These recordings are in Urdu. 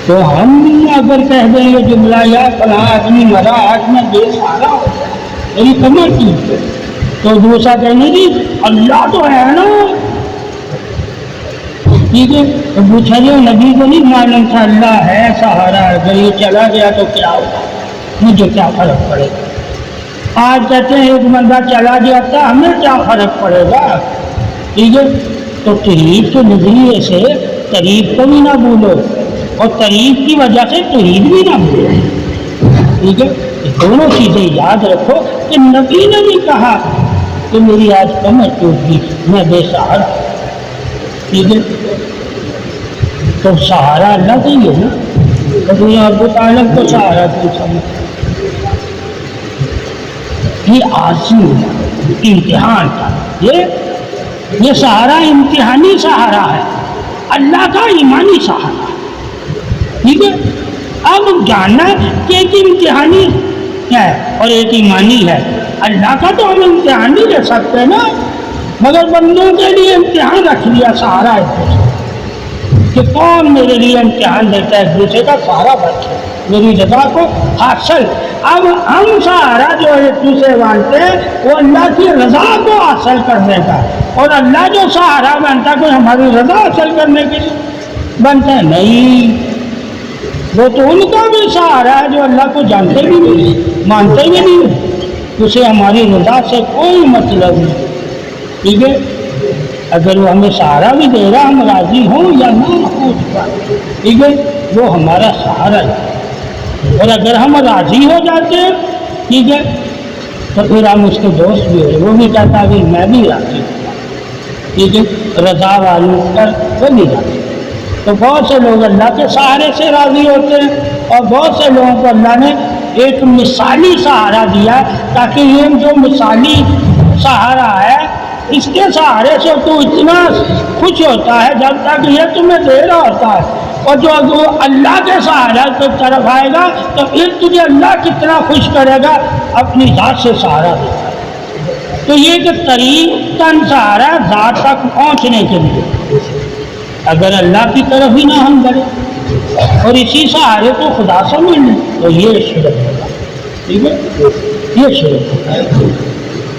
تو ہم اگر کہہ دیں یہ جملہ یا فلاں آدمی مرا آج میں بے سہارا ہو گیا میری کمر ٹوٹ گئی، تو دوسرا کہنے جی اللہ تو ہے نا، ٹھیک ہے؟ تو پوچھا جو نبی کو نہیں معلوم تھا اللہ ہے سہارا، اگر یہ چلا گیا تو کیا ہوگا، مجھے کیا فرق پڑے گا؟ آج کہتے ہیں ایک بندہ چلا گیا تھا ہمیں کیا فرق پڑے گا، ٹھیک ہے؟ تو توحید کے نظریے سے تعریف کو بھی نہ بھولو اور تعریف کی وجہ سے توحید بھی نہ بھولو، ٹھیک ہے؟ یہ دونوں چیزیں یاد رکھو کہ نبی نے بھی کہا کہ میری آج کمر ٹوٹ گئی میں بے سہارا، ٹھیک ہے؟ تو سہارا اللہ کا ہی ہے نا، تو یہ ابو طالب کو سہارا پوچھا یہ عاصی امتحان تھا، یہ سہارا امتحانی سہارا ہے، اللہ کا ایمانی سہارا، ٹھیک ہے؟ اب جاننا کہ ایک امتحانی ہے اور ایک ایمانی ہے، اللہ کا تو ہم امتحان نہیں لے سکتے نا، مگر بندوں کے لیے امتحان رکھ لیا سہارا ہے کہ کون میرے لیے امتحان دیتا ہے، ایک دوسرے کا سہارا بچے میری رضا کو حاصل۔ اب ہم سہارا جو ایک دوسرے مانتے ہیں وہ اللہ کی رضا کو حاصل کرنے کا، اور اللہ جو سہارا بنتا کوئی ہماری رضا حاصل کرنے کے لیے بنتا ہے نہیں، وہ تو ان کا بھی سہارا ہے جو اللہ کو جانتے بھی نہیں مانتے بھی نہیں، اسے ہماری رضا سے کوئی مطلب نہیں، ٹھیک ہے؟ اگر وہ ہمیں سہارا بھی دے رہا ہم راضی ہوں یا نہ ہوں، ٹھیک ہے؟ وہ ہمارا سہارا ہے، اور اگر ہم راضی ہو جاتے ہیں، ٹھیک ہے، تو پھر ہم اس کے دوست بھی ہوئے، وہ بھی کہتا ہے میں بھی راضی ہوں، ٹھیک ہے؟ رضا والوں پر وہ بھی راضی۔ تو بہت سے لوگ اللہ کے سہارے سے راضی ہوتے ہیں، اور بہت سے لوگوں کو اللہ نے ایک مثالی سہارا دیا تاکہ یہ جو مثالی سہارا ہے اس کے سہارے سے تو اتنا خوش ہوتا ہے جب تک یہ تمہیں دے رہا ہوتا ہے، اور جو اللہ کے سہارے کی طرف آئے گا تو پھر تجھے اللہ کتنا خوش کرے گا، اپنی ذات سے سہارا دے گا۔ تو یہ کہ قریب تن سہارا ذات تک پہنچنے کے لیے، اگر اللہ کی طرف ہی نہ ہم بڑھیں اور اسی سہارے کو خدا سمجھ لیں تو یہ شرک ہوگا، ٹھیک ہے؟ یہ شرک ہوگا،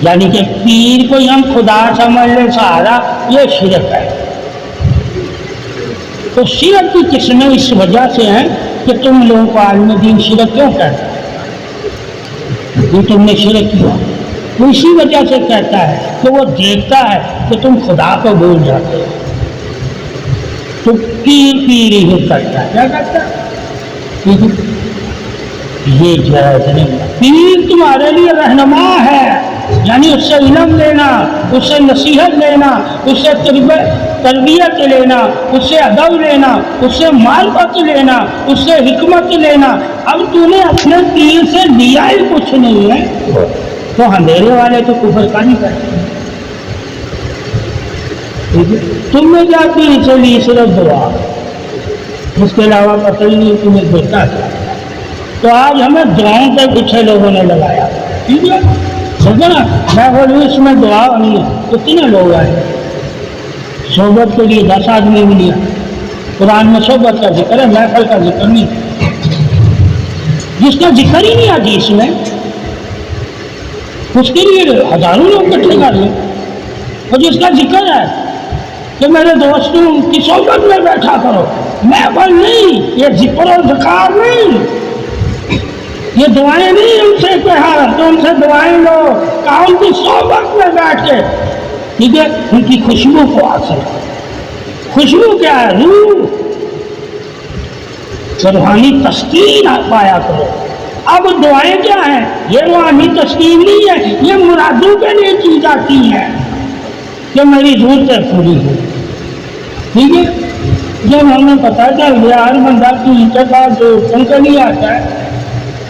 یعنی کہ پیر کو ہم خدا سمجھ لیں سہارا، یہ شرک ہے۔ تو شرک کی قسمیں اس وجہ سے ہیں کہ تم لوگوں کو عالم دین شرک کیوں کہتا ہے، یہ تم نے شرک کیا، وہ اسی وجہ سے کہتا ہے کہ وہ دیکھتا ہے کہ تم خدا کو بھول جاتے ہو، تو پیر پیر ہی کرتا ہے، کیا کرتا ہے؟ یہ جائز نہیں، پیر تمہارے لیے رہنما ہے، یعنی اس سے علم لینا، اس سے نصیحت لینا، اس سے تربیت لینا، اس سے ادب لینا، اس سے معرفت لینا، اس سے حکمت لینا۔ اب تو نے اپنے پیر سے لیا ہی کچھ نہیں ہے تو اندھیرے والے تو کفر کا نہیں کرتے، تم نے کیا پیر سے لی؟ صرف دعا، اس کے علاوہ پتہ ہی نہیں تمہیں دیتا کیا۔ تو آج ہمیں دعاؤں کے پیچھے لوگوں نے لگایا، ٹھیک ہے؟ سمجھے نا؟ میں بولوں اس میں دعا نہیں ہے، کتنے لوگ آئے صحبت کے لیے 10 آدمی بھی نہیں آئے، قرآن میں صحبت کا ذکر ہے، محفل کا ذکر نہیں، جس کا ذکر ہی نہیں حدیث میں اس کے لیے ہزاروں لوگ اکٹھے کر لیں، اور جس کا ذکر ہے کہ میرے دوستوں کی صحبت میں بیٹھا کرو، محفل نہیں، یہ ذکر و ذکار نہیں، یہ دعائیں نہیں ان سے کہا تو ان سے دعائیں لو، کہا ان کی صحبت میں بیٹھ کے، ٹھیک ہے؟ ان کی خوشبو کو حاصل کرو۔ خوشبو کیا ہے؟ روح، روحانی تسکین پایا کرو۔ اب دعائیں کیا ہیں؟ یہ روحانی تسکین نہیں ہے، یہ مرادوں کے لیے کی جاتی ہیں کہ میری ضرورتیں پوری ہو، ٹھیک ہے؟ جب ہمیں پتا چل گیا ہر بندہ کی کے پاس ضرورتوں کے لیے آتا ہے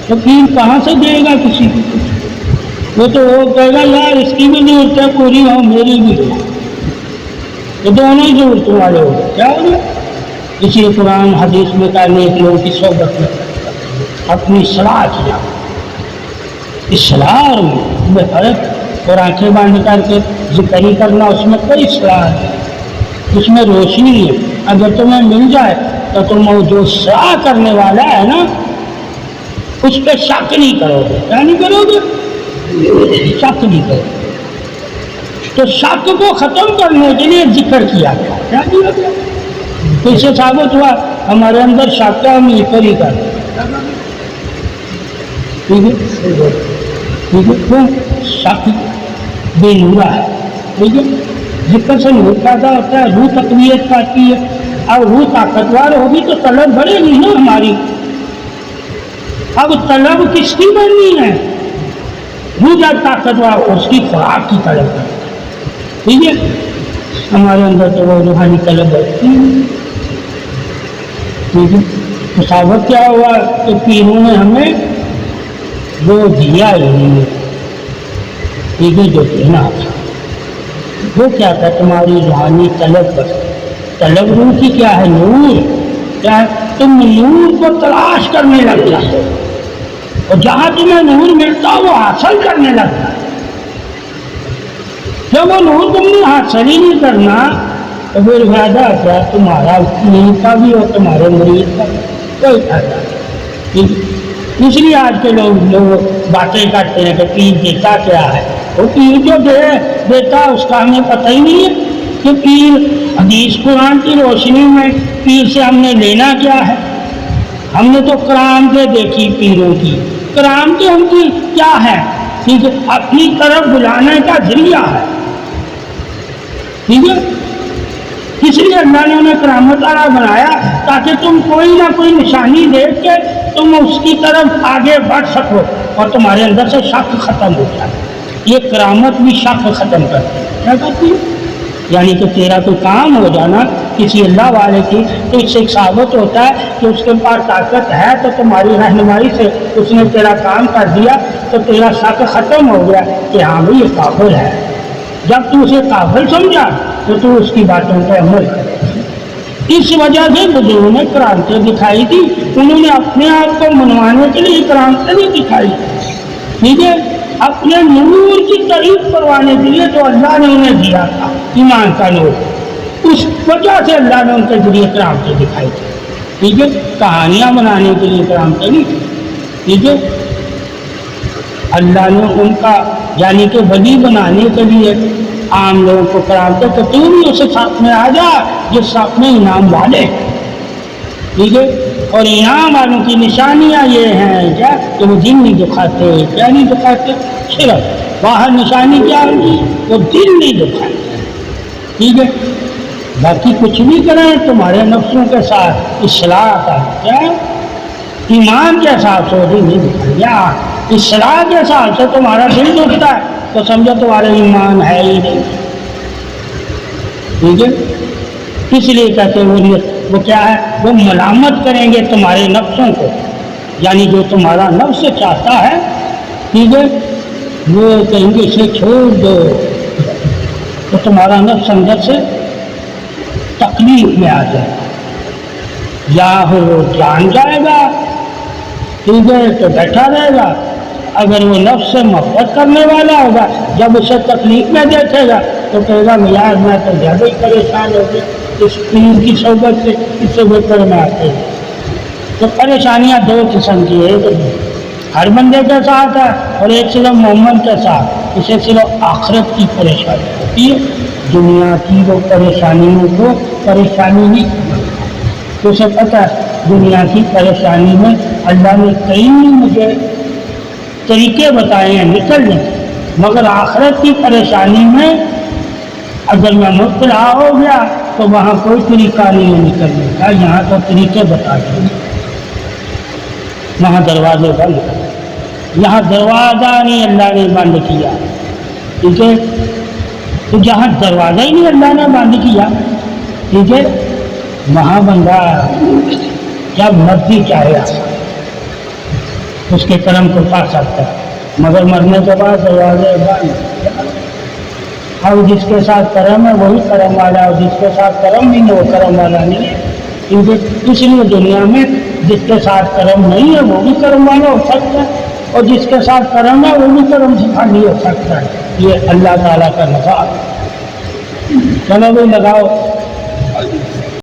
تو پیر کہاں سے دے گا کسی کو کچھ؟ وہ تو وہ کہے گا یار اس کی بھی ضرورتیں پوری ہوں میری بھی ہو، تو دونوں ہی ضرورتوں والے ہو گئے، کیا ہو گیا؟ اسی قرآن حدیث میں کہا نیک لوگوں کی صحبت میں اپنی اصلاح کیا، اصلاح میں فرق، اور آنکھیں بند کر کے ذکر ہی کرنا اس میں کوئی اصلاح نہیں، اس میں روشنی ہے، اگر تمہیں مل جائے تو تم وہ جو سعی کرنے والا ہے نا اس پہ شک نہیں کرو گے. کیا نہیں کرو گے؟ شک نہیں کرو گے. تو شک کو ختم کرنے کے لیے ذکر کیا گیا. کیا کیا گیا؟ تو اس سے ثابت ہوا ہمارے اندر شک کا ہم ذکر ہی کر. ٹھیک ہے ٹھیک ہے. کیوں؟ شک بے نورا ہے. ٹھیک ہے. ذکر سے نور پیدا ہوتا ہے، روح تقویت پاتی ہے. اب روح طاقتور ہوگی تو طلب بڑھے گی نا ہماری. اب طلب کس کی بڑھنی ہے؟ روح جب طاقتور اس کی خوراک کی طلب ہے. ٹھیک ہے. ہمارے اندر تو وہ روحانی طلب بڑھتی ہے. ٹھیک ہے. تو ثابت کیا ہوا کہ پیروں نے ہمیں وہ دیا ہی نہیں. ٹھیک ہے. جو دینا تھا وہ کیا تھا؟ تمہاری روحانی طلب پر. طلب روح کی کیا ہے؟ نور. کیا ہے؟ تم نور کو تلاش کرنے لگ جاتے ہو اور جہاں تمہیں نور ملتا وہ حاصل کرنے لگتا ہے. جب وہ نور تم نے حاصل ہی نہیں کرنا تو پھر فائدہ کیا؟ تمہارا مرید کا بھی اور تمہارے مرید کا کوئی فائدہ نہیں. اس لیے آج کے لوگ باتیں کرتے ہیں کہ پیر دیتا کیا ہے. وہ پیر جو دیتا اس کا ہمیں پتہ ہی نہیں ہے کہ پیر حدیث قرآن کی روشنی میں پیر سے ہم نے لینا کیا ہے. ہم نے تو کرامتیں دیکھی پیروں کی. کرامتیں ہم کی کیا ہے؟ ٹھیک ہے. اپنی طرف بلانے کا ذریعہ ہے. ٹھیک ہے. اس لیے اللہ نے انہیں کرامت والا بنایا تاکہ تم کوئی نہ کوئی نشانی دیکھ کے تم اس کی طرف آگے بڑھ سکو اور تمہارے اندر سے شک ختم ہو جائے. یہ کرامت بھی شک ختم کرتی ہے. کیا کرتی ہے؟ یعنی کہ تیرا کوئی کام ہو جانا کسی اللہ والے کی تو اس سے ثابت ہوتا ہے کہ اس کے پاس طاقت ہے تو تمہاری رہنمائی سے اس نے تیرا کام کر دیا تو تیرا شک ختم ہو گیا کہ ہاں بھائی یہ قابل ہے. جب تو اسے قابل سمجھا تو اس کی باتوں پہ عمل کر. اس وجہ سے بزرگوں نے کرامتیں دکھائی تھی. انہوں نے اپنے آپ کو منوانے کے لیے کرامتیں نہیں دکھائی. ٹھیک ہے. اپنے نور کی تعریف کروانے کے لیے جو اللہ نے انہیں دیا تھا ایمان کا نور، اس وجہ سے اللہ نے ان کے ذریعے کرامتیں دکھائی تھی. ٹھیک ہے. کہانیاں بنانے کے لیے کرامتیں نہیں. ٹھیک ہے. اللہ نے ان کا یعنی کہ ولی بنانے کے لیے عام لوگوں کو کرامتیں کہ تو بھی اسے ساتھ میں آ جا جس ساتھ میں انعام والے. ٹھیک ہے. اور انعام والوں کی نشانیاں یہ ہیں کیا کہ وہ دل نہیں دکھاتے. کیا نہیں دکھاتے؟ صرف باہر نشانی کیا ہوگی؟ وہ دل نہیں دکھاتے. ٹھیک ہے. باقی کچھ بھی کریں تمہارے نفسوں کے ساتھ اصلاح کا کیا ایمان کے حساب سے دل نہیں دکھایا. اصلاح کے حساب سے تمہارا دل دکھتا ہے تو سمجھو تمہارا ایمان ہے ہی نہیں. ٹھیک ہے. اس لیے کہتے وہ کیا ہے؟ وہ ملامت کریں گے تمہارے نفسوں کو، یعنی جو تمہارا نفس چاہتا ہے. ٹھیک ہے. وہ کہیں گے اسے چھوڑ دو تو تمہارا نفس اندر سے تکلیف میں آ جائے گا یا وہ جان جائے گا. ٹھیک ہے. تو بیٹھا رہے گا. اگر وہ نفس سے محبت کرنے والا ہوگا جب اسے تکلیف میں دیکھے گا تو کہے گا یار میں تو زیادہ ہی پریشان ہو گیا اس پیر کی صحبت سے، اس سے بہتر میں آتے ہیں. تو پریشانیاں دو قسم کی ہے. ہر بندے کے ساتھ ہے اور ایک صرف مومن کے ساتھ. اسے صرف آخرت کی پریشانی ہوتی ہے. دنیا کی وہ پریشانیوں کو پریشانی نہیں. تو اسے پتہ ہے دنیا کی پریشانی میں اللہ نے کئی مجھے طریقے بتائے ہیں نکلنے کے، مگر آخرت کی پریشانی میں اگر میں مبتلا ہو گیا تو وہاں کوئی طریقہ نہیں ہے نکلنے کا. یہاں تو طریقے بتا دیں. وہاں دروازے بند کر، یہاں دروازہ نہیں اللہ نے بند کیا. ٹھیک ہے. تو جہاں دروازہ ہی نہیں اللہ نے بند کیا، ٹھیک ہے، وہاں بندہ جب مرضی چاہے اس کے کرم کو پا سکتا ہے، مگر مرنے کے بعد دروازے بند. اب جس کے ساتھ کرم ہے وہی کرم والا، اور جس کے ساتھ کرم نہیں ہے وہ کرم والا نہیں ہے. کیونکہ اس لیے دنیا میں جس کے ساتھ کرم نہیں ہے وہ بھی کرم والا ہو سکتا ہے، اور جس کے ساتھ کرم ہے وہ بھی کرم سے خالی ہو سکتا ہے. یہ اللہ تعالیٰ کا نظام. چلو بھی لگاؤ